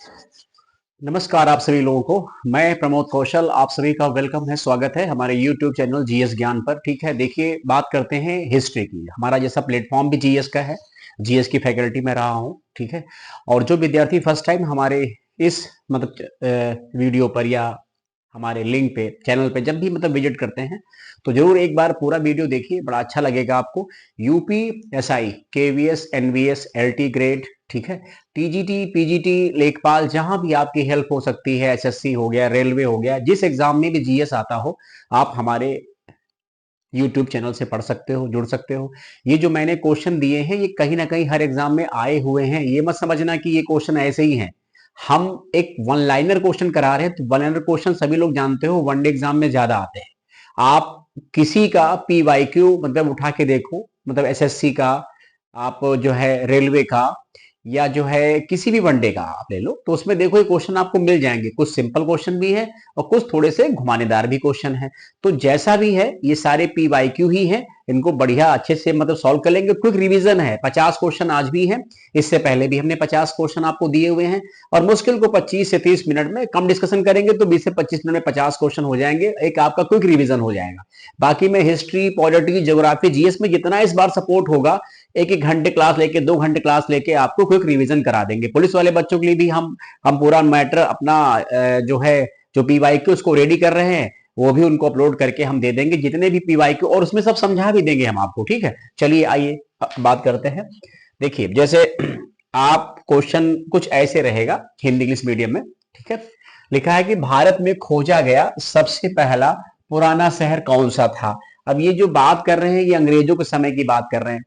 नमस्कार आप सभी लोगों को। मैं प्रमोद कौशल, आप सभी का वेलकम है, स्वागत है हमारे YouTube चैनल जीएस ज्ञान पर। ठीक है, देखिए बात करते हैं हिस्ट्री की। हमारा जैसा प्लेटफॉर्म भी जीएस का है, जीएस की फैकल्टी में रहा हूँ। ठीक है, और जो विद्यार्थी फर्स्ट टाइम हमारे इस वीडियो पर या हमारे लिंक पे चैनल पे जब भी विजिट करते हैं तो जरूर एक बार पूरा वीडियो देखिए, बड़ा अच्छा लगेगा आपको। UP SI, KVS, NVS, LT grade, ठीक है, टीजीटी, पीजीटी, लेखपाल, जहां भी आपकी हेल्प हो सकती है, एसएससी हो गया, रेलवे हो गया, जिस एग्जाम में भी जीएस आता हो, आप हमारे यूट्यूब चैनल से पढ़ सकते हो, जुड़ सकते हो। ये जो मैंने क्वेश्चन दिए हैं ये कहीं ना कहीं हर एग्जाम में आए हुए हैं। ये मत समझना कि ये क्वेश्चन ऐसे ही हैं। हम एक वन लाइनर क्वेश्चन करा रहे हैं, तो वन लाइनर क्वेश्चन सभी लोग जानते हो वनडे एग्जाम में ज्यादा आते हैं। आप किसी का पीवाईक्यू उठा के देखो, एसएससी का, आप जो है रेलवे का, या जो है किसी भी वनडे का आप ले लो, तो उसमें देखो ये क्वेश्चन आपको मिल जाएंगे। कुछ सिंपल क्वेश्चन भी है और कुछ थोड़े से घुमानेदार भी क्वेश्चन है। तो जैसा भी है ये सारे पीवाईक्यू ही है, इनको बढ़िया अच्छे से सॉल्व कर लेंगे। क्विक रिवीजन है, 50 क्वेश्चन आज भी है, इससे पहले भी हमने 50 क्वेश्चन आपको दिए हुए हैं। और मुश्किल को 25 से 30 मिनट में, कम डिस्कशन करेंगे तो 20 से 25 मिनट में 50 क्वेश्चन हो जाएंगे, एक आपका क्विक रिवीजन हो जाएगा। बाकी में हिस्ट्री, पॉलिटी, ज्योग्राफी, जीएस में जितना इस बार सपोर्ट होगा, एक एक घंटे क्लास लेके, 2 घंटे क्लास लेके आपको क्विक रिवीजन करा देंगे। पुलिस वाले बच्चों के लिए भी हम पूरा मैटर अपना जो है, जो पीवाईक्यू उसको रेडी कर रहे हैं, वो भी उनको अपलोड करके हम दे देंगे, जितने भी पीवाईक्यू, और उसमें सब समझा भी देंगे हम आपको। ठीक है, चलिए आइए बात करते हैं। देखिए जैसे आप क्वेश्चन कुछ ऐसे रहेगा हिंदी इंग्लिश मीडियम में। ठीक है, लिखा है कि भारत में खोजा गया सबसे पहला पुराना शहर कौन सा था। अब ये जो बात कर रहे हैं ये अंग्रेजों के समय की बात कर रहे हैं,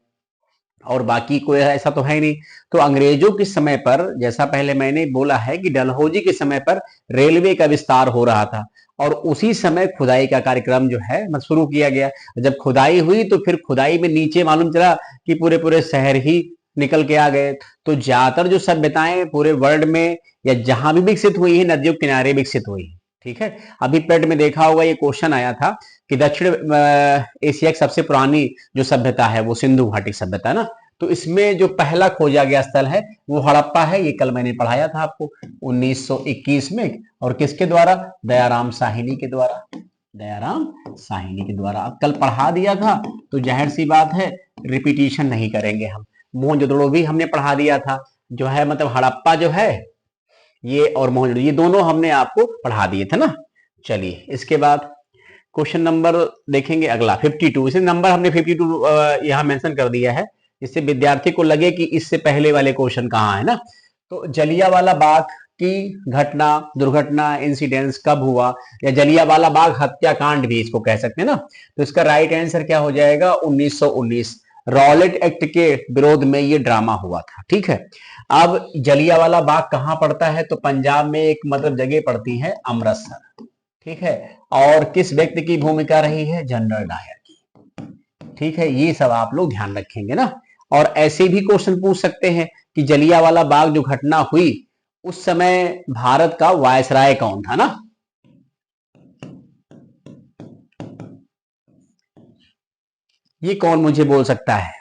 और बाकी कोई ऐसा तो है नहीं। तो अंग्रेजों के समय पर, जैसा पहले मैंने बोला है कि डलहौजी के समय पर रेलवे का विस्तार हो रहा था, और उसी समय खुदाई का कार्यक्रम जो है शुरू किया गया। जब खुदाई हुई तो फिर खुदाई में नीचे मालूम चला कि पूरे पूरे शहर ही निकल के आ गए। तो ज्यादातर जो सभ्यताएं पूरे वर्ल्ड में या जहां भी विकसित हुई है, नदियों के किनारे विकसित हुई है। ठीक है, अभी पेट में देखा होगा ये क्वेश्चन आया था कि दक्षिण एशिया की सबसे पुरानी जो सभ्यता है वो सिंधु घाटी सभ्यता ना। तो इसमें जो पहला खोजा गया स्थल है वो हड़प्पा है। ये कल मैंने पढ़ाया था आपको 1921 में, और किसके द्वारा? दयाराम साहिनी के द्वारा। दयाराम साहिनी के द्वारा अब कल पढ़ा दिया था, तो जाहिर सी बात है रिपीटिशन नहीं करेंगे हम। मोहनजोदड़ो भी हमने पढ़ा दिया था, जो है हड़प्पा जो है ये, और मोहनजोदड़ो, ये दोनों हमने आपको पढ़ा दिए थे ना। चलिए इसके बाद क्वेश्चन नंबर देखेंगे अगला 52। इसे नंबर हमने 52 यहाँ मेंशन कर दिया है, इससे विद्यार्थी को लगे कि इससे पहले वाले क्वेश्चन कहाँ है ना। तो जलियांवाला बाग की घटना, दुर्घटना, इंसिडेंस कब हुआ, या जलियांवाला बाग हत्याकांड भी इसको कह सकते हैं ना। तो इसका राइट आंसर क्या हो जाएगा? 1919। रॉलेट एक्ट के विरोध में ये ड्रामा हुआ था। ठीक है, अब जलियांवाला बाग कहाँ पड़ता है? तो पंजाब में एक जगह पड़ती है अमृतसर। ठीक है, और किस व्यक्ति की भूमिका रही है? जनरल डायर की। ठीक है, ये सब आप लोग ध्यान रखेंगे ना। और ऐसे भी क्वेश्चन पूछ सकते हैं कि जलियांवाला बाग जो घटना हुई उस समय भारत का वायसराय कौन था ना। ये कौन मुझे बोल सकता है?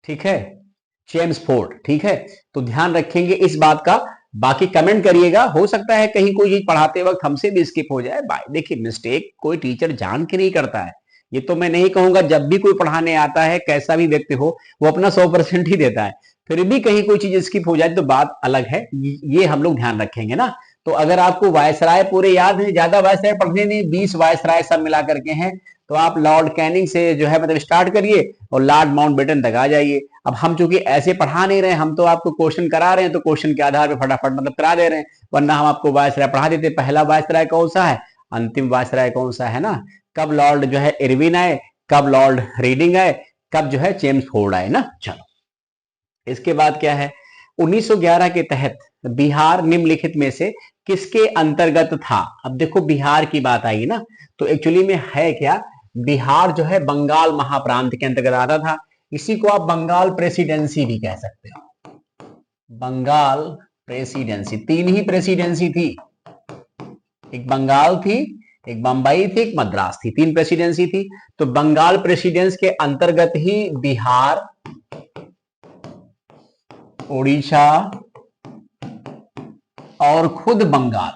ठीक है, चेम्सफोर्ड। ठीक है, तो ध्यान रखेंगे इस बात का। बाकी कमेंट करिएगा, हो सकता है कहीं कोई चीज पढ़ाते वक्त हमसे भी स्किप हो जाए। भाई देखिए, मिस्टेक कोई टीचर जान के नहीं करता है। ये तो मैं नहीं कहूंगा, जब भी कोई पढ़ाने आता है कैसा भी व्यक्ति हो वो अपना 100% ही देता है। फिर भी कहीं कोई चीज स्किप हो जाए तो बात अलग है, ये हम लोग ध्यान रखेंगे ना। तो अगर आपको वायसराय पूरे याद है, ज्यादा वायसराय पढ़ने नहीं, 20 वायसराय सब मिला करके हैं, तो आप लॉर्ड कैनिंग से जो है स्टार्ट करिए और लॉर्ड माउंटबेटन तक आ जाइए। अब हम चूंकि ऐसे पढ़ा नहीं रहे, हम तो आपको क्वेश्चन करा रहे हैं, तो क्वेश्चन के आधार पर फटाफट करा दे रहे हैं, वरना हम आपको वायसराय पढ़ा देते। पहला वायसराय कौन सा है, अंतिम वायसराय कौन सा है ना। कब लॉर्ड जो है इरविन आए, कब लॉर्ड रीडिंग आए, कब जो है चेम्सफोर्ड आए ना। चलो इसके बाद क्या है, 1911 के तहत बिहार निम्नलिखित में से किसके अंतर्गत था। अब देखो बिहार की बात आई ना, तो एक्चुअली में है क्या, बिहार जो है बंगाल महाप्रांत के अंतर्गत आता था। इसी को आप बंगाल प्रेसिडेंसी भी कह सकते हो। बंगाल प्रेसिडेंसी, तीन ही प्रेसिडेंसी थी, एक बंगाल थी, एक बंबई थी, एक मद्रास थी, तीन प्रेसिडेंसी थी। तो बंगाल प्रेसिडेंस के अंतर्गत ही बिहार, उड़ीसा और खुद बंगाल,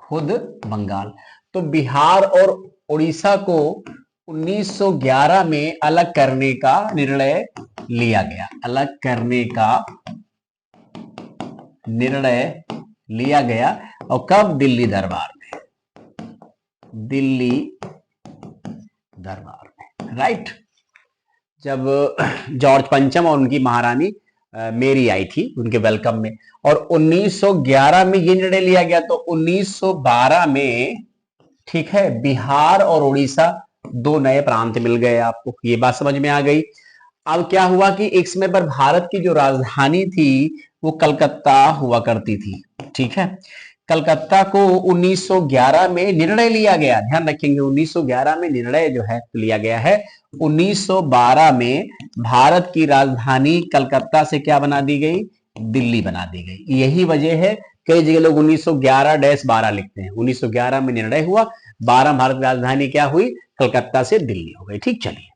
खुद बंगाल। तो बिहार और उड़ीसा को 1911 में अलग करने का निर्णय लिया गया, अलग करने का निर्णय लिया गया। और कब? दिल्ली दरबार में, दिल्ली दरबार में, राइट। जब जॉर्ज पंचम और उनकी महारानी मेरी आई थी उनके वेलकम में, और 1911 में ये निर्णय लिया गया। तो 1912 में, ठीक है, बिहार और उड़ीसा दो नए प्रांत मिल गए आपको, ये बात समझ में आ गई। अब क्या हुआ कि एक समय पर भारत की जो राजधानी थी वो कलकत्ता हुआ करती थी, ठीक है। कलकत्ता को 1911 में निर्णय लिया गया, ध्यान रखेंगे 1911 में निर्णय जो है लिया गया है। 1912 में भारत की राजधानी कलकत्ता से क्या बना दी गई? दिल्ली बना दी गई। यही वजह है कई जगह लोग 1911-12 लिखते हैं। 1911 में निर्णय हुआ, 12 भारत की राजधानी क्या हुई? कलकत्ता से दिल्ली हो गई। ठीक, चलिए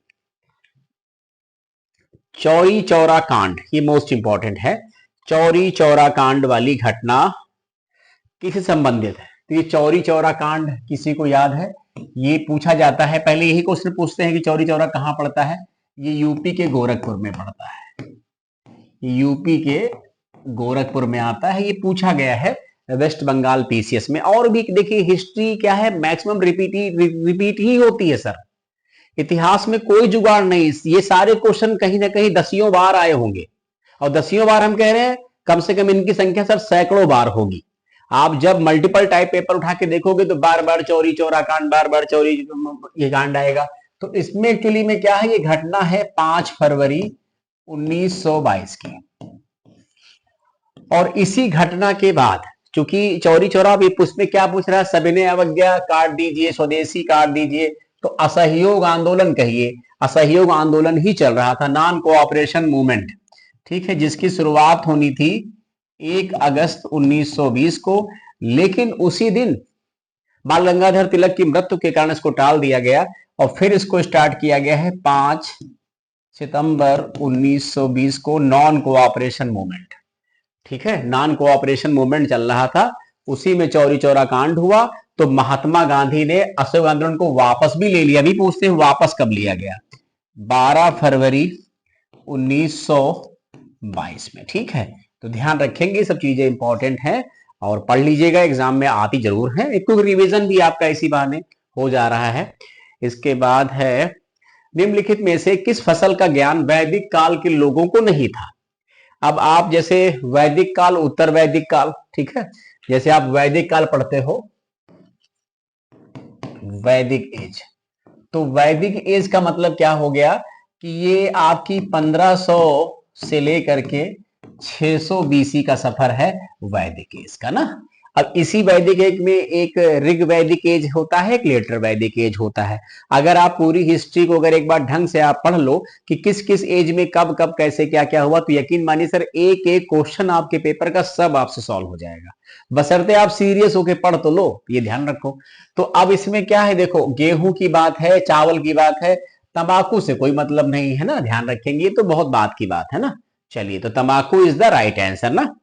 चौरी चौरा कांड, ये मोस्ट इंपॉर्टेंट है। चौरी चौरा कांड वाली घटना किससे संबंधित है? तो ये चौरी चौरा कांड किसी को याद है? ये पूछा जाता है, पहले यही क्वेश्चन पूछते हैं कि चौरी चौरा कहां पड़ता है। ये यूपी के गोरखपुर में पड़ता है, यूपी के गोरखपुर में आता है। ये पूछा गया है वेस्ट बंगाल पीसीएस में। और भी देखिए हिस्ट्री क्या है, मैक्सिमम रिपीट ही होती है सर, इतिहास में कोई जुगाड़ नहीं। ये सारे क्वेश्चन कहीं ना कहीं दसियों बार आए होंगे, और दसियों बार हम कह रहे हैं, कम से कम इनकी संख्या सर सैकड़ों बार होगी। आप जब मल्टीपल टाइप पेपर उठा के देखोगे तो बार बार चौरी चौरा कांड, बार बार चौरी ये कांड आएगा। तो इसमें एक्चुअली में क्या है, ये घटना है 5 फरवरी 1922 की। और इसी घटना के बाद, चूंकि चौरी चौरा भी उसमें क्या पूछ रहा है, सविनय अवज्ञा काट दीजिए, स्वदेशी काट दीजिए। तो असहयोग आंदोलन कहिए, असहयोग आंदोलन ही चल रहा था, नॉन कोऑपरेशन मूवमेंट, ठीक है, जिसकी शुरुआत होनी थी 1 अगस्त 1920 को। लेकिन उसी दिन बाल गंगाधर तिलक की मृत्यु के कारण इसको टाल दिया गया, और फिर इसको स्टार्ट किया गया है 5 सितंबर 1920 को, नॉन कोऑपरेशन मूवमेंट, ठीक है। नॉन कोऑपरेशन मूवमेंट चल रहा था, उसी में चौरी चौरा कांड हुआ। तो महात्मा गांधी ने असहयोग आंदोलन को वापस भी ले लिया। अभी पूछते हैं वापस कब लिया गया? 12 फरवरी 1922 में, ठीक है। तो ध्यान रखेंगे, सब चीजें इंपॉर्टेंट हैं और पढ़ लीजिएगा, एग्जाम में आती जरूर है। एक रिवीजन भी आपका इसी बहाने हो जा रहा है। इसके बाद है, निम्नलिखित में से किस फसल का ज्ञान वैदिक काल के लोगों को नहीं था? अब आप जैसे वैदिक काल, उत्तर वैदिक काल, ठीक है, जैसे आप वैदिक काल पढ़ते हो, वैदिक एज, तो वैदिक एज का मतलब क्या हो गया कि ये आपकी 1500 से लेकर के 600 बीसी का सफर है वैदिक एज का ना। अब इसी वैदिक एज में एक ऋग वैदिक एज होता है, एक लेटर वैदिक एज होता है। अगर आप पूरी हिस्ट्री को अगर एक बार ढंग से आप पढ़ लो कि किस किस एज में कब कब कैसे क्या क्या हुआ, तो यकीन मानिए सर एक एक क्वेश्चन आपके पेपर का सब आपसे सॉल्व हो जाएगा, बशर्ते आप सीरियस होके पढ़ तो लो, ये ध्यान रखो। तो अब इसमें क्या है, देखो गेहूं की बात है, चावल की बात है, तंबाकू से कोई मतलब नहीं है ना, ध्यान रखेंगे, ये तो बहुत बात की बात है ना। चलिए, तो तंबाकू इज द राइट आंसर ना।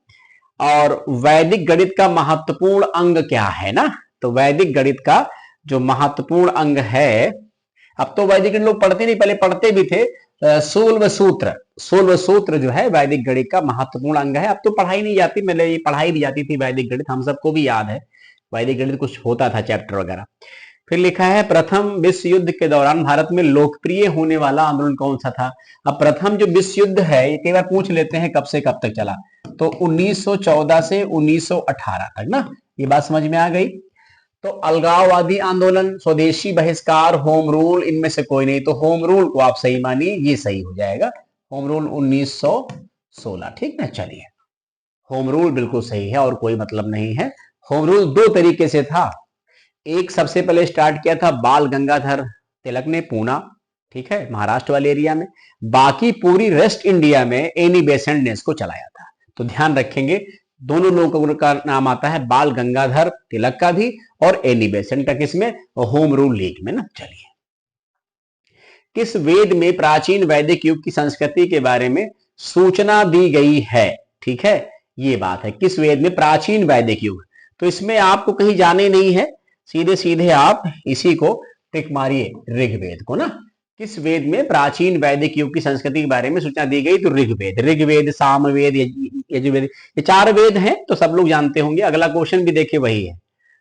और वैदिक गणित का महत्वपूर्ण अंग क्या है ना, तो वैदिक गणित का जो महत्वपूर्ण अंग है, अब तो वैदिक गणित लोग पढ़ते नहीं, पहले पढ़ते भी थे, सूल्व सूत्र, सूल्व सूत्र जो है वैदिक गणित का महत्वपूर्ण अंग है। अब तो पढ़ाई नहीं जाती, मैंने ये पढ़ाई भी जाती थी वैदिक गणित, हम सबको भी याद है वैदिक गणित कुछ होता था चैप्टर वगैरह। फिर लिखा है प्रथम विश्व युद्ध के दौरान भारत में लोकप्रिय होने वाला आंदोलन कौन सा था? अब प्रथम जो विश्व युद्ध है, ये कई बार पूछ लेते हैं कब से कब तक चला, तो 1914 से 1918 तक ना, ये बात समझ में आ गई। तो अलगाववादी आंदोलन, स्वदेशी बहिष्कार, होम रूल, इनमें से कोई नहीं, तो होम रूल को आप सही मानिए, ये सही हो जाएगा, होम रूल 1916, ठीक ना। चलिए, होम रूल बिल्कुल सही है और कोई मतलब नहीं है। होम रूल दो तरीके से था, एक सबसे पहले स्टार्ट किया था बाल गंगाधर तिलक ने, पूना, ठीक है, महाराष्ट्र वाले एरिया में। बाकी पूरी वेस्ट इंडिया में एनी बेसेंट ने इसको चलाया था। तो ध्यान रखेंगे, दोनों लोगों का नाम आता है, बाल गंगाधर तिलक का भी और एनी बेसेंट का, किसमें? होम रूल लीग में ना। चलिए, किस वेद में प्राचीन वैदिक युग की संस्कृति के बारे में सूचना दी गई है? ठीक है, ये बात है, किस वेद में? प्राचीन वैदिक युग। तो इसमें आपको कहीं जाने नहीं है, सीधे सीधे आप इसी को टिक मारिए, ऋग्वेद को ना। किस वेद में प्राचीन वैदिक युग की संस्कृति के बारे में सूचना दी गई? तो ऋग्वेद। ऋग्वेद, सामवेद, यजुर्वेद, ये 4 वेद हैं, तो सब लोग जानते होंगे। अगला क्वेश्चन भी देखिए वही है,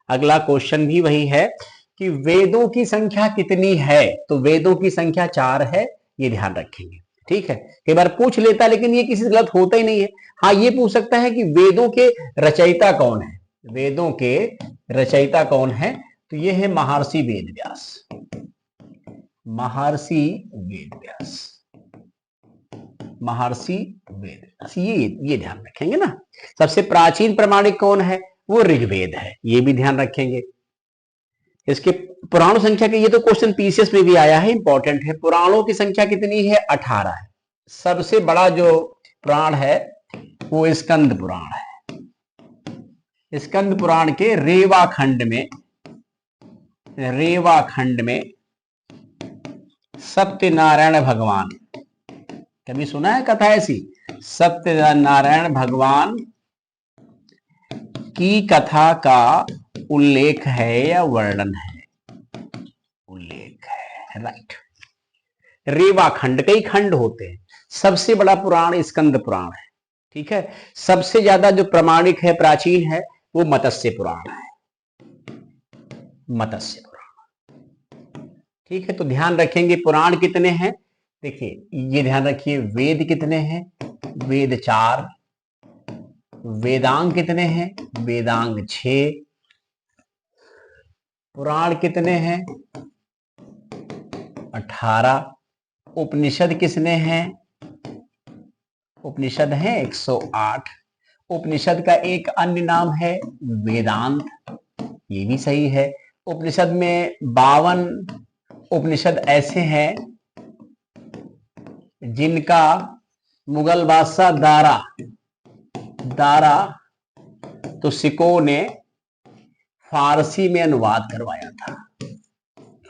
अगला क्वेश्चन भी वही है कि वेदों की संख्या कितनी है? तो वेदों की संख्या 4 है, ये ध्यान रखेंगे, ठीक है। कई बार पूछ लेता है, लेकिन ये किसी से गलत होता ही नहीं है। हाँ, ये पूछ सकता है कि वेदों के रचयिता कौन है? वेदों के रचयिता कौन है? तो ये है महर्षि वेद व्यास। महर्षि वेद व्यास, महर्षि वेद व्यास, ये ध्यान रखेंगे ना। सबसे प्राचीन प्रमाणिक कौन है? वो ऋग्वेद है, ये भी ध्यान रखेंगे। इसके पुराणों संख्या के, ये तो क्वेश्चन पीसीएस में भी आया है, इंपॉर्टेंट है। पुराणों की संख्या कितनी है? 18 है। सबसे बड़ा जो पुराण है वो स्कंद पुराण है। स्कंद पुराण के रेवा खंड में सत्यनारायण भगवान, कभी सुना है कथा ऐसी? सत्यनारायण भगवान की कथा का उल्लेख है या वर्णन है? उल्लेख है, राइट। रेवा खंड, कई खंड होते हैं, सबसे बड़ा पुराण स्कंद पुराण है, ठीक है। सबसे ज्यादा जो प्रमाणिक है, प्राचीन है, वो मत्स्य पुराण है, मत्स्य पुराण, ठीक है। तो ध्यान रखेंगे पुराण कितने हैं। देखिए ये ध्यान रखिए, वेद कितने हैं? वेद 4। वेदांग कितने हैं? वेदांग 6। पुराण कितने हैं? 18। उपनिषद किसने हैं? उपनिषद हैं 108। उपनिषद का एक अन्य नाम है वेदांत, ये भी सही है। उपनिषद में 52 उपनिषद ऐसे हैं जिनका मुगल बादशाह दारा तुसिको ने फारसी में अनुवाद करवाया था,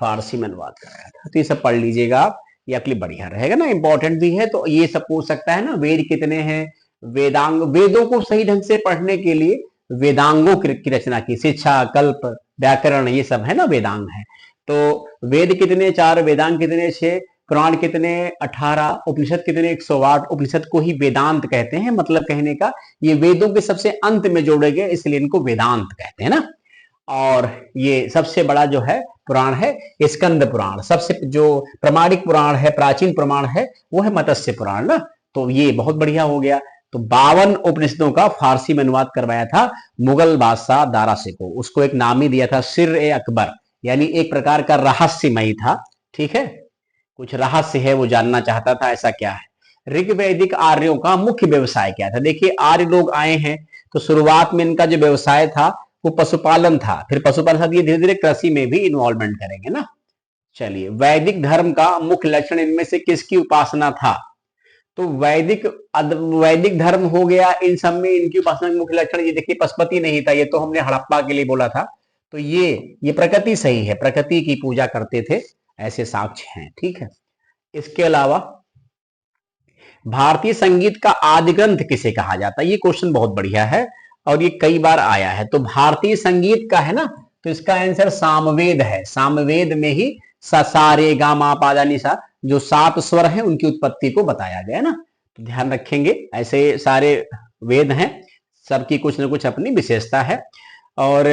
फारसी में अनुवाद कराया था। तो ये सब पढ़ लीजिएगा आप, ये आपके लिए बढ़िया रहेगा ना, इंपॉर्टेंट भी है। तो ये सब पूछ सकता है ना, वेद कितने हैं? वेदांग, वेदों को सही ढंग से पढ़ने के लिए वेदांगों की रचना की, शिक्षा, कल्प, व्याकरण, ये सब है ना, वेदांग है। तो वेद कितने? 4। वेदांग कितने? 6। पुराण कितने? 18। उपनिषद कितने? 108। उपनिषद को ही वेदांत कहते हैं, मतलब कहने का ये वेदों के सबसे अंत में जोड़े गए, इसलिए इनको वेदांत कहते हैं ना। और ये सबसे बड़ा जो है पुराण है स्कंद पुराण। सबसे जो प्रमाणिक पुराण है, प्राचीन प्रमाण है, वो है मत्स्य पुराण ना। तो ये बहुत बढ़िया हो गया। तो 52 उपनिषदों का फारसी में अनुवाद करवाया था मुगल बादशाह दारा सिको। उसको एक नाम ही दिया था सिर-ए-अकबर, यानी एक प्रकार का रहस्यमयी था, ठीक है। कुछ रहस्य है, वो जानना चाहता था ऐसा क्या है। ऋग्वैदिक आर्यों का मुख्य व्यवसाय क्या था? देखिए आर्य लोग आए हैं, तो शुरुआत में इनका जो व्यवसाय था वो पशुपालन था, फिर पशुपालन से ये धीरे धीरे कृषि में भी इन्वॉल्वमेंट करेंगे ना। चलिए, वैदिक धर्म का मुख्य लक्षण इनमें से किसकी उपासना था? तो वैदिक धर्म हो गया, इन सब में इनकी उपासना के मुख्य लक्षण, ये देखिए पशुपति नहीं था, ये तो हमने हड़प्पा के लिए बोला था। तो ये प्रकृति सही है, प्रकृति की पूजा करते थे, ऐसे साक्ष्य हैं, ठीक है। इसके अलावा भारतीय संगीत का आदि ग्रंथ किसे कहा जाता है? ये क्वेश्चन बहुत बढ़िया है और ये कई बार आया है। तो भारतीय संगीत का है ना, तो इसका आंसर सामवेद है। सामवेद में ही सा, सा, रे, गा, मा, पा, धा, नि, सा, जो 7 स्वर हैं उनकी उत्पत्ति को बताया गया ना। तो ध्यान रखेंगे, ऐसे सारे वेद हैं, सबकी कुछ न कुछ अपनी विशेषता है। और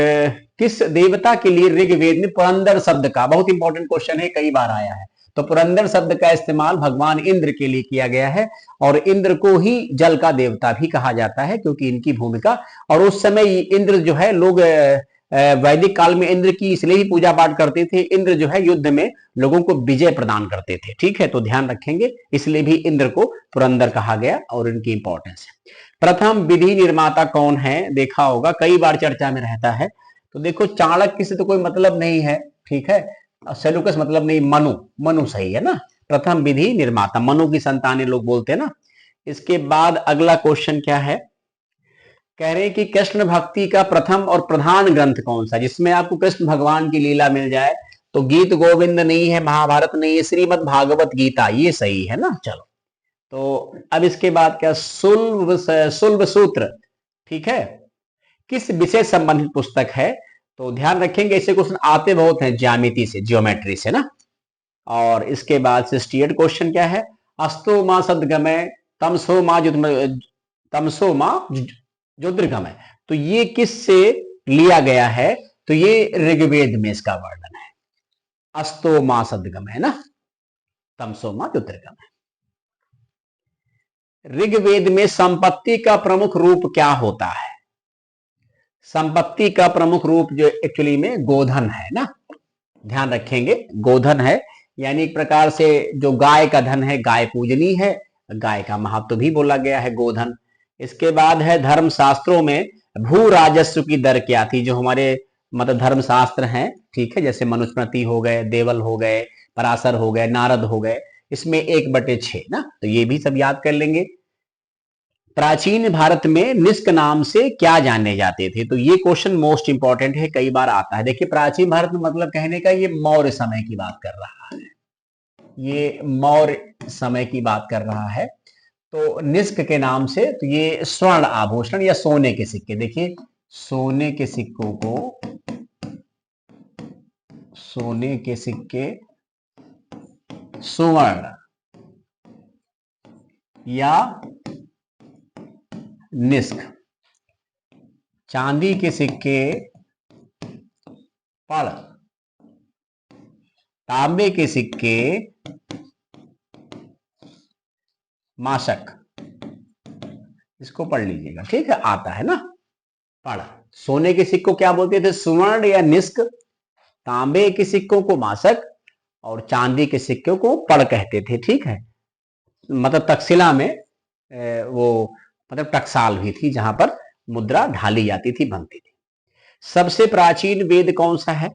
किस देवता के लिए ऋग्वेद में पुरंदर शब्द का, बहुत इंपॉर्टेंट क्वेश्चन है, कई बार आया है। तो पुरंदर शब्द का इस्तेमाल भगवान इंद्र के लिए किया गया है, और इंद्र को ही जल का देवता भी कहा जाता है, क्योंकि इनकी भूमिका। और उस समय इंद्र जो है, लोग वैदिक काल में इंद्र की इसलिए ही पूजा पाठ करते थे, इंद्र जो है युद्ध में लोगों को विजय प्रदान करते थे, ठीक है। तो ध्यान रखेंगे, इसलिए भी इंद्र को पुरंदर कहा गया और इनकी इंपॉर्टेंस है। प्रथम विधि निर्माता कौन है? देखा होगा, कई बार चर्चा में रहता है। तो देखो, चाणक्य से तो कोई मतलब नहीं है, ठीक है। सेलुकस मतलब नहीं, मनु सही है ना। प्रथम विधि निर्माता, मनु की संतानें लोग बोलते हैं ना। इसके बाद अगला क्वेश्चन क्या है? कह रहे हैं कि कृष्ण भक्ति का प्रथम और प्रधान ग्रंथ कौन सा, जिसमें आपको कृष्ण भगवान की लीला मिल जाए? तो गीत गोविंद नहीं है, महाभारत नहीं है, श्रीमद् भागवत गीता, ये सही है ना। चलो, तो अब इसके बाद क्या? शुल्ब सूत्र, ठीक है, किस विषय संबंधित पुस्तक है? तो ध्यान रखेंगे ऐसे क्वेश्चन आते बहुत हैं ज्यामिति से, ज्योमेट्री से ना। और इसके बाद 68 क्वेश्चन क्या है? अस्तो मां सदगमय तमसो मां तमसो मां ज्योतिर्गमय, तो ये किस से लिया गया है? तो ये ऋग्वेद में इसका वर्णन है। अस्तो मां सदगमय ना, तमसो मां ज्योतिर्गमय। ऋग्वेद में संपत्ति का प्रमुख रूप क्या होता है? संपत्ति का प्रमुख रूप जो एक्चुअली में गोधन है ना, ध्यान रखेंगे, गोधन है, यानी एक प्रकार से जो गाय का धन है, गाय पूजनी है, गाय का महत्व भी बोला गया है गोधन। इसके बाद है धर्म शास्त्रों में भू राजस्व की दर क्या थी? जो हमारे मतलब धर्म शास्त्र हैं, ठीक है, जैसे मनुस्मृति हो गए, देवल हो गए, पराशर हो गए, नारद हो गए, इसमें 1/6 ना, तो ये भी सब याद कर लेंगे। प्राचीन भारत में निष्क नाम से क्या जाने जाते थे? तो ये क्वेश्चन मोस्ट इंपॉर्टेंट है, कई बार आता है। देखिए प्राचीन भारत में मतलब कहने का ये मौर्य समय की बात कर रहा है, ये मौर्य समय की बात कर रहा है। तो निष्क के नाम से, तो ये स्वर्ण आभूषण या सोने के सिक्के, देखिए सोने के सिक्कों को, सोने के सिक्के सुवर्ण या निष्क, चांदी के सिक्के पड़, तांबे के सिक्के माशक, इसको पढ़ लीजिएगा, ठीक है, आता है ना पढ़। सोने के सिक्कों क्या बोलते थे? सुवर्ण या निष्क, तांबे के सिक्कों को माशक और चांदी के सिक्कों को पढ़ कहते थे, ठीक है। मतलब तक्षशिला में वो मतलब टकसाल भी थी जहां पर मुद्रा ढाली जाती थी, बनती थी। सबसे प्राचीन वेद कौन सा है?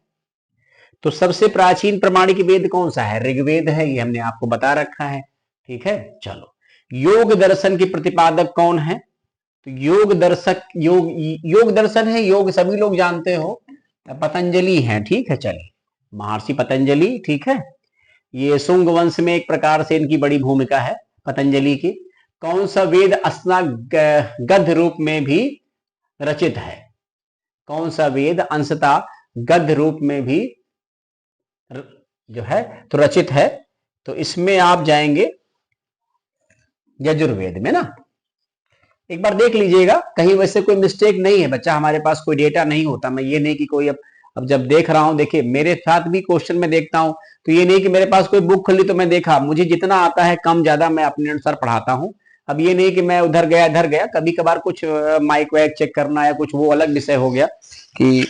तो सबसे प्राचीन प्रमाणिक वेद कौन सा है? ऋग्वेद है, ये हमने आपको बता रखा है, ठीक है। चलो, योग दर्शन के प्रतिपादक कौन है? तो योग दर्शक, योग दर्शन है, योग सभी लोग जानते हो, पतंजलि है, ठीक है। चलिए, महर्षि पतंजलि, ठीक है। ये शुंग वंश में एक प्रकार से इनकी बड़ी भूमिका है पतंजलि की। कौन सा वेद गद्य रूप में भी रचित है? कौन सा वेद अंशतः गद्य रूप में भी जो है तो रचित है? तो इसमें आप जाएंगे यजुर्वेद में ना। एक बार देख लीजिएगा, कहीं वैसे कोई मिस्टेक नहीं है बच्चा, हमारे पास कोई डेटा नहीं होता। मैं ये नहीं कि कोई अब जब देख रहा हूं, देखिए मेरे साथ भी क्वेश्चन में देखता हूं, तो ये नहीं कि मेरे पास कोई बुक खुली तो मैं देखा, मुझे जितना आता है कम ज्यादा मैं अपने अनुसार पढ़ाता हूं। अब ये नहीं कि मैं उधर गया इधर गया, कभी कभार कुछ माइक वाइक चेक करना या कुछ, वो अलग विषय हो गया कि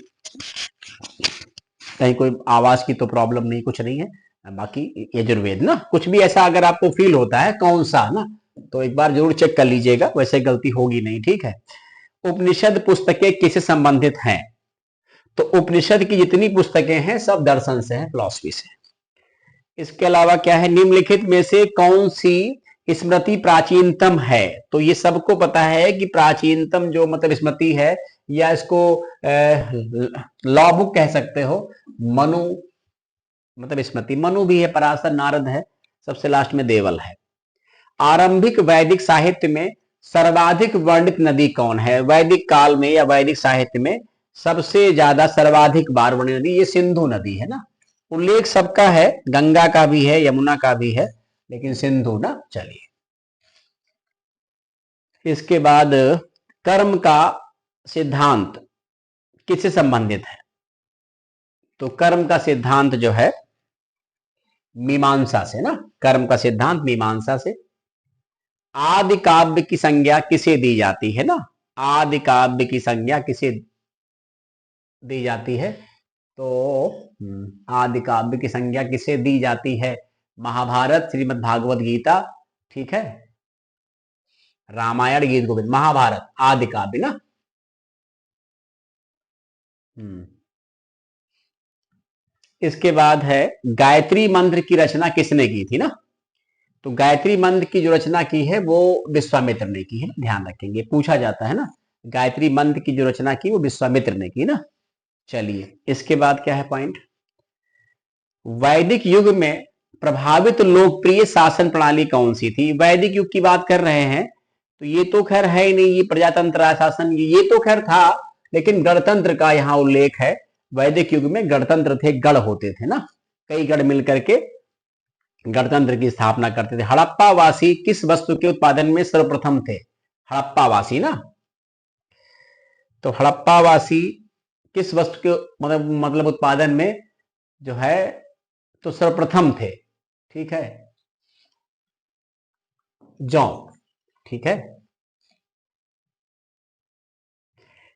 कहीं कोई आवाज की तो प्रॉब्लम नहीं, कुछ नहीं है। बाकी यजुर्वेद ना, कुछ भी ऐसा अगर आपको फील होता है कौन सा ना, तो एक बार जरूर चेक कर लीजिएगा, वैसे गलती होगी नहीं, ठीक है। उपनिषद पुस्तकें किससे संबंधित हैं? तो उपनिषद की जितनी पुस्तकें हैं सब दर्शन से हैं, फिलॉसफी से। इसके अलावा क्या है? निम्नलिखित में से कौन सी स्मृति प्राचीनतम है? तो ये सबको पता है कि प्राचीनतम जो मतलब स्मृति है, या इसको लॉ बुक कह सकते हो, मनु मतलब स्मृति, मनु भी है, पराशर, नारद है, सबसे लास्ट में देवल है। आरंभिक वैदिक साहित्य में सर्वाधिक वर्णित नदी कौन है? वैदिक काल में या वैदिक साहित्य में सबसे ज्यादा सर्वाधिक बार वर्णित नदी ये सिंधु नदी है ना। उल्लेख सबका है, गंगा का भी है, यमुना का भी है, लेकिन सिंधु ना। चलिए, इसके बाद कर्म का सिद्धांत किससे संबंधित है? तो कर्म का सिद्धांत जो है मीमांसा से ना, कर्म का सिद्धांत मीमांसा से। आदि काव्य की संज्ञा किसे दी जाती है ना? आदि काव्य की संज्ञा किसे दी जाती है? तो आदि काव्य की संज्ञा किसे दी जाती है? महाभारत, श्रीमद् भागवत गीता, ठीक है, रामायण, गीत गोविंद, महाभारत आदि काव्य ना। इसके बाद है गायत्री मंत्र की रचना किसने की थी ना? तो गायत्री मंत्र की जो रचना की है वो विश्वामित्र ने की है, ध्यान रखेंगे, पूछा जाता है ना। गायत्री मंत्र की जो रचना की वो विश्वामित्र ने की ना। चलिए, इसके बाद क्या है पॉइंट? वैदिक युग में प्रभावित लोकप्रिय शासन प्रणाली कौन सी थी? वैदिक युग की बात कर रहे हैं, तो ये तो खैर है ही नहीं, ये प्रजातंत्र राज शासन ये तो खैर था, लेकिन गणतंत्र का यहाँ उल्लेख है। वैदिक युग में गणतंत्र थे, गढ़ होते थे ना, कई गढ़ मिलकर के गणतंत्र की स्थापना करते थे। हड़प्पा वासी किस वस्तु के उत्पादन में सर्वप्रथम थे? हड़प्पा वासी ना, तो हड़प्पा वासी किस वस्तु के मतलब उत्पादन में जो है तो सर्वप्रथम थे, ठीक है, जौ, ठीक है।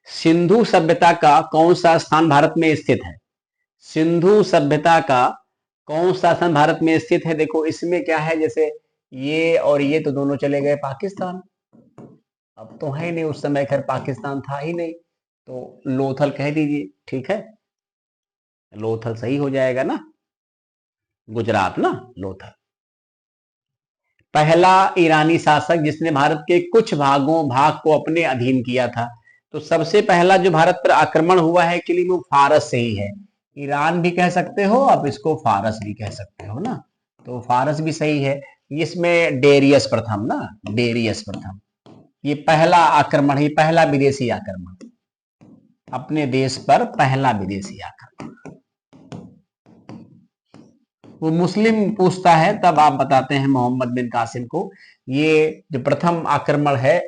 सिंधु सभ्यता का कौन सा स्थान भारत में स्थित है? सिंधु सभ्यता का कौन सा स्थान भारत में स्थित है? देखो इसमें क्या है, जैसे ये और ये तो दोनों चले गए पाकिस्तान, अब तो है नहीं, उस समय खैर पाकिस्तान था ही नहीं, तो लोथल कह दीजिए, ठीक है, लोथल सही हो जाएगा ना, गुजरात ना, लोथल। पहला ईरानी शासक जिसने भारत के कुछ भाग को अपने अधीन किया था, तो सबसे पहला जो भारत पर आक्रमण हुआ है एक्चुअली वो फारस से ही है। ईरान भी कह सकते हो, आप इसको फारस भी कह सकते हो ना, तो फारस भी सही है। इसमें डेरियस प्रथम ना, डेरियस प्रथम, ये पहला आक्रमण, ये पहला विदेशी आक्रमण, अपने देश पर पहला विदेशी आक्रमण। वो मुस्लिम पूछता है तब आप बताते हैं मोहम्मद बिन कासिम को, ये जो प्रथम आक्रमण है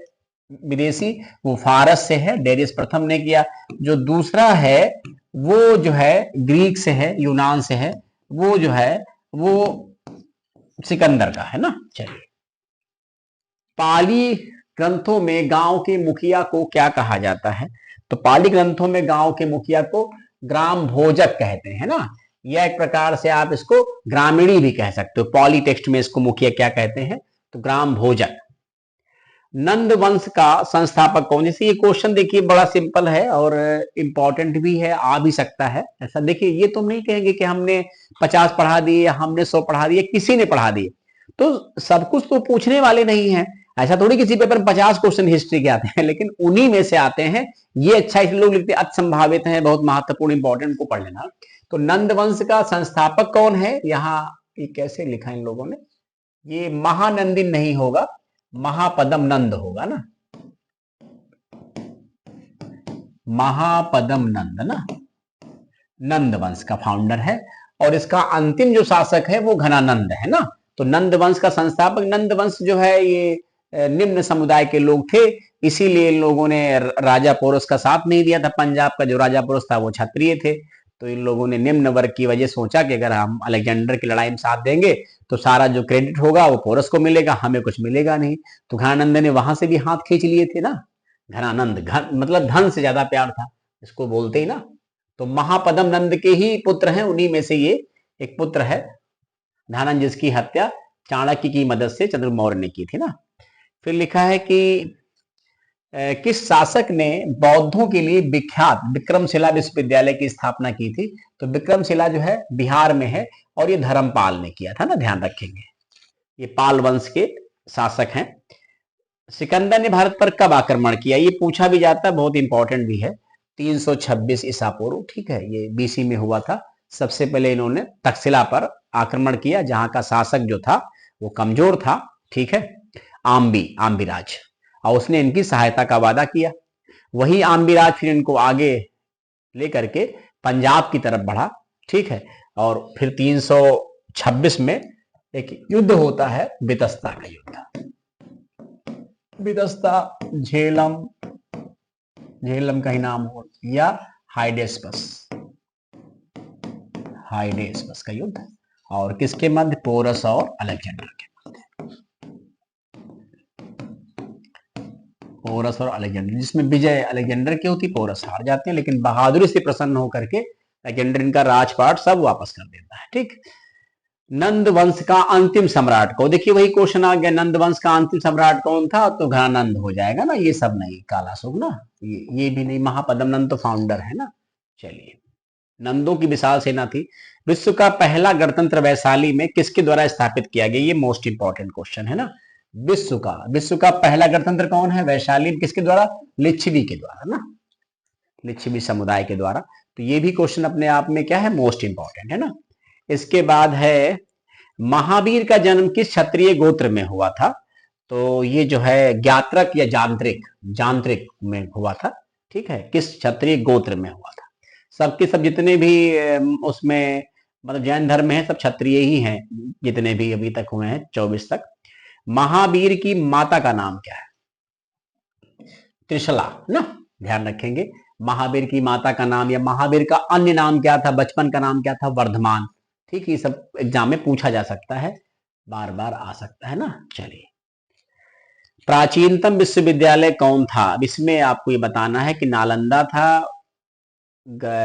विदेशी वो फारस से है, डेरियस प्रथम ने किया। जो दूसरा है वो जो है ग्रीक से है, यूनान से है, वो जो है वो सिकंदर का है ना। चलिए, पाली ग्रंथों में गांव के मुखिया को क्या कहा जाता है? तो पाली ग्रंथों में गांव के मुखिया को ग्राम भोजक कहते हैं ना, यह एक प्रकार से आप इसको ग्रामीणी भी कह सकते हो। पॉली टेक्स्ट में इसको मुखिया क्या कहते हैं? तो ग्राम भोजक। नंद वंश का संस्थापक कौन? जैसे ये क्वेश्चन देखिए बड़ा सिंपल है और इंपॉर्टेंट भी है, आ भी सकता है ऐसा। देखिए ये तुम नहीं कहेंगे कि हमने 50 पढ़ा दिए, हमने 100 पढ़ा दिए, किसी ने पढ़ा दिए, तो सब कुछ तो पूछने वाले नहीं है। ऐसा थोड़ी किसी पेपर में 50 क्वेश्चन हिस्ट्री के आते हैं, लेकिन उन्हीं में से आते हैं। ये अच्छा इसलिए लोग लिखते हैं अति संभावित है, बहुत महत्वपूर्ण इंपॉर्टेंट को पढ़ लेना। तो नंद वंश का संस्थापक कौन है? यहाँ ये कैसे लिखा इन लोगों ने, ये महानंदिन नहीं होगा, महापदम नंद होगा ना, महापदम नंद ना, नंद वंश का फाउंडर है। और इसका अंतिम जो शासक है वो घनानंद है ना। तो नंद वंश का संस्थापक, नंद वंश जो है ये निम्न समुदाय के लोग थे, इसीलिए इन लोगों ने राजा पोरस का साथ नहीं दिया था। पंजाब का जो राजा पोरस था वो क्षत्रिय थे, तो इन लोगों ने निम्न वर्ग की वजह सोचा कि अगर हम अलेक्जेंडर की लड़ाई में साथ देंगे तो सारा जो क्रेडिट होगा वो पोरस को मिलेगा, हमें कुछ मिलेगा नहीं। तो घनानंद ने वहां से भी हाथ खींच लिए थे ना। घनानंद, घन मतलब धन से ज्यादा प्यार था, इसको बोलते ही ना। तो महापदम नंद के ही पुत्र हैं, उन्हीं में से ये एक पुत्र है धनानंद, जिसकी हत्या चाणक्य की मदद से चंद्रगुप्त मौर्य ने की थी ना। फिर लिखा है कि किस शासक ने बौद्धों के लिए विख्यात विक्रमशिला विश्वविद्यालय की स्थापना की थी? तो विक्रमशिला जो है बिहार में है और ये धर्मपाल ने किया था ना, ध्यान रखेंगे, ये पाल वंश के शासक हैं। सिकंदर ने भारत पर कब आक्रमण किया? ये पूछा भी जाता है, बहुत इंपॉर्टेंट भी है। 326 ईसा पूर्व, ठीक है, ये बीसी में हुआ था। सबसे पहले इन्होंने तक्षशिला पर आक्रमण किया, जहां का शासक जो था वो कमजोर था, ठीक है, आम्बीराज, और उसने इनकी सहायता का वादा किया। वही आम्बीराज फिर इनको आगे लेकर के पंजाब की तरफ बढ़ा, ठीक है, और फिर 326 में एक युद्ध होता है, बितस्ता का युद्ध। बितस्ता, झेलम का ही नाम हो, या हाइडेस्पस का युद्ध, और किसके मध्य? पोरस और अलेक्जेंडर के मध्य, पोरस और अलेक्जेंडर, जिसमें विजय अलेक्जेंडर की होती, पोरस हार जाते हैं, लेकिन बहादुरी से प्रसन्न होकर के अलेक्जेंडर इनका राजपाट सब वापस कर देता है, ठीक। नंद वंश का अंतिम सम्राट को, देखिए वही क्वेश्चन आ गया, नंद वंश का अंतिम सम्राट कौन था? तो घनानंद हो जाएगा ना, ये सब नहीं, कालाशोक ना, ये भी नहीं, महापदम नंद तो फाउंडर है ना। चलिए, नंदों की विशाल सेना थी। विश्व का पहला गणतंत्र वैशाली में किसके द्वारा स्थापित किया गया? ये मोस्ट इंपॉर्टेंट क्वेश्चन है ना। विश्व का पहला गणतंत्र कौन है? वैशाली में किसके द्वारा? लिच्छवी के द्वारा ना, लिच्छवी समुदाय के द्वारा। तो ये भी क्वेश्चन अपने आप में क्या है? मोस्ट इंपॉर्टेंट है ना। इसके बाद है महावीर का जन्म किस क्षत्रिय गोत्र में हुआ था? तो ये जो है ज्ञात्रक या जांत्रिक जांत्रिक में हुआ था, ठीक है, किस क्षत्रिय गोत्र में हुआ था। सबके सब जितने भी उसमें मतलब जैन धर्म में है सब क्षत्रिय ही हैं, जितने भी अभी तक हुए हैं 24 तक। महावीर की माता का नाम क्या है? त्रिशला ना, ध्यान रखेंगे। महावीर की माता का नाम या महावीर का अन्य नाम क्या था, बचपन का नाम क्या था? वर्धमान। ठीक, ये सब एग्जाम में पूछा जा सकता है, बार बार आ सकता है ना। चलिए, प्राचीनतम विश्वविद्यालय कौन था? अब इसमें आपको ये बताना है कि नालंदा था,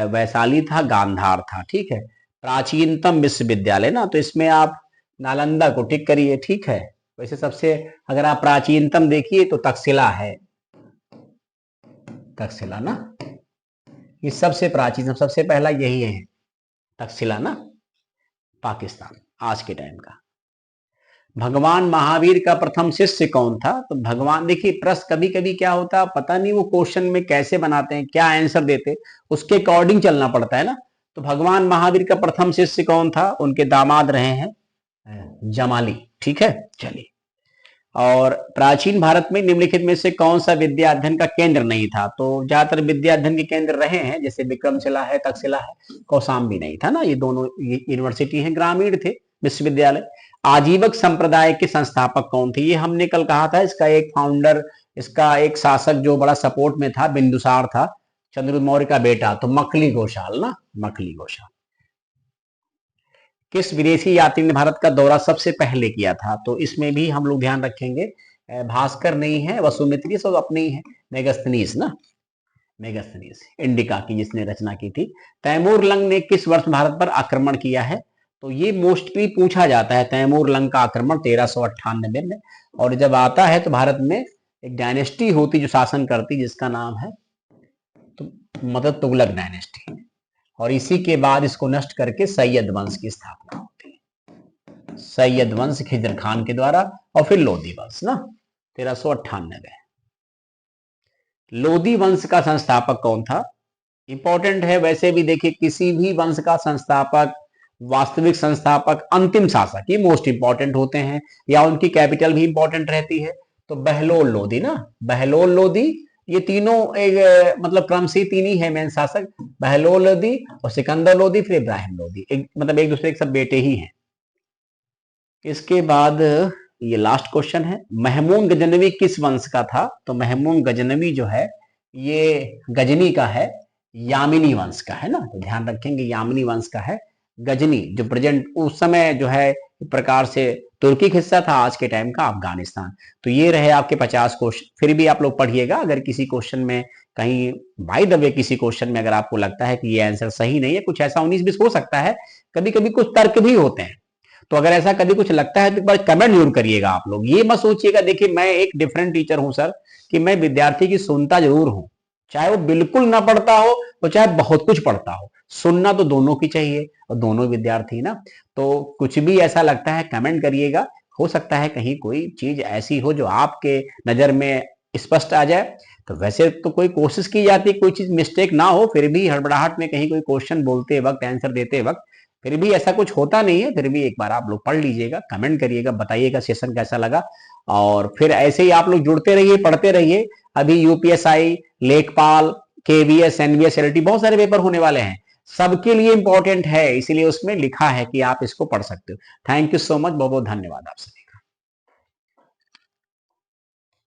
वैशाली था, गांधार था। ठीक है, प्राचीनतम विश्वविद्यालय ना, तो इसमें आप नालंदा को टिक करिए। ठीक है, वैसे सबसे अगर आप प्राचीनतम देखिए तो तक्षशिला है, तक्षशिला ना, ये सबसे प्राचीन सबसे पहला यही है, तक्षशिला ना, पाकिस्तान आज के टाइम का। भगवान महावीर का प्रथम शिष्य कौन था? तो भगवान, देखिए प्रश्न कभी कभी क्या होता है पता नहीं वो क्वेश्चन में कैसे बनाते हैं, क्या आंसर देते, उसके अकॉर्डिंग चलना पड़ता है ना। तो भगवान महावीर का प्रथम शिष्य कौन था? उनके दामाद रहे हैं जमाली। ठीक है, चलिए। और प्राचीन भारत में निम्नलिखित में से कौन सा विद्या अध्ययन का केंद्र नहीं था? तो ज्यादातर विद्या अध्ययन के केंद्र रहे हैं, जैसे विक्रमशिला है, तक्षशिला है, कौशाम्बी नहीं था ना, ये दोनों यूनिवर्सिटी हैं, ग्रामीण थे विश्वविद्यालय। आजीवक संप्रदाय के संस्थापक कौन थे? ये हमने कल कहा था, इसका एक फाउंडर, इसका एक शासक जो बड़ा सपोर्ट में था, बिंदुसार था, चंद्रगुप्त मौर्य का बेटा, तो मखली घोषाल ना, मखली घोषाल। किस विदेशी यात्री ने भारत का दौरा सबसे पहले किया था? तो इसमें भी हम लोग ध्यान रखेंगे, भास्कर नहीं है, वसुमित्री सब अपने ही है, मेगास्थनीज ना, मेगास्थनीज इंडिका की जिसने रचना की थी। तैमूर लंग ने किस वर्ष भारत पर आक्रमण किया है? तो ये मोस्टली पूछा जाता है, तैमूर लंग का आक्रमण 1398 में। और जब आता है तो भारत में एक डायनेस्टी होती जो शासन करती, जिसका नाम है तो मतलब तुगलक डायनेस्टी, और इसी के बाद इसको नष्ट करके सैयद वंश की स्थापना होती है, सैयद वंश खिजर खान के द्वारा, और फिर लोधी वंश ना 1398। लोधी वंश का संस्थापक कौन था? इंपॉर्टेंट है वैसे भी, देखिए किसी भी वंश का संस्थापक, वास्तविक संस्थापक, अंतिम शासक, ये मोस्ट इंपॉर्टेंट होते हैं, या उनकी कैपिटल भी इंपॉर्टेंट रहती है। तो बहलोल लोधी ना, बहलोल लोधी, ये तीनों एक मतलब क्रम से तीन ही है मेन शासक, बहलोल लोधी और सिकंदर लोधी, फिर इब्राहिम लोधी, मतलब एक दूसरे के सब बेटे ही हैं। इसके बाद ये लास्ट क्वेश्चन है, महमूद गजनवी किस वंश का था? तो महमूद गजनवी जो है ये गजनी का है, यामिनी वंश का है ना, तो ध्यान रखेंगे यामिनी वंश का है। गजनी जो प्रेजेंट उस समय जो है एक प्रकार से तुर्की हिस्सा था, आज के टाइम का अफगानिस्तान। तो ये रहे आपके 50 क्वेश्चन। फिर भी आप लोग पढ़िएगा, अगर किसी क्वेश्चन में कहीं बाय द वे किसी क्वेश्चन में अगर आपको लगता है कि ये आंसर सही नहीं है, कुछ ऐसा 19-20 हो सकता है, कभी कभी कुछ तर्क भी होते हैं, तो अगर ऐसा कभी कुछ लगता है तो एक बार कमेंट जरूर करिएगा आप लोग। ये मत सोचिएगा, देखिए मैं एक डिफरेंट टीचर हूं सर, कि मैं विद्यार्थी की सुनता जरूर हूं, चाहे वो बिल्कुल ना पढ़ता हो तो चाहे बहुत कुछ पढ़ता हो, सुनना तो दोनों की चाहिए, और दोनों विद्यार्थी ना। तो कुछ भी ऐसा लगता है कमेंट करिएगा, हो सकता है कहीं कोई चीज ऐसी हो जो आपके नजर में स्पष्ट आ जाए। तो वैसे तो कोई कोशिश की जाती है कोई चीज मिस्टेक ना हो, फिर भी हड़बड़ाहट में कहीं कोई क्वेश्चन बोलते वक्त, आंसर देते वक्त फिर भी ऐसा कुछ होता नहीं है। फिर भी एक बार आप लोग पढ़ लीजिएगा, कमेंट करिएगा, बताइएगा सेशन कैसा लगा, और फिर ऐसे ही आप लोग जुड़ते रहिए, पढ़ते रहिए। अभी यूपीएसआई, लेखपाल, केवीएस, एनवीएस, एलटी बहुत सारे पेपर होने वाले हैं, सबके लिए इंपॉर्टेंट है, इसीलिए उसमें लिखा है कि आप इसको पढ़ सकते हो। थैंक यू सो मच, बहुत बहुत धन्यवाद आपसे।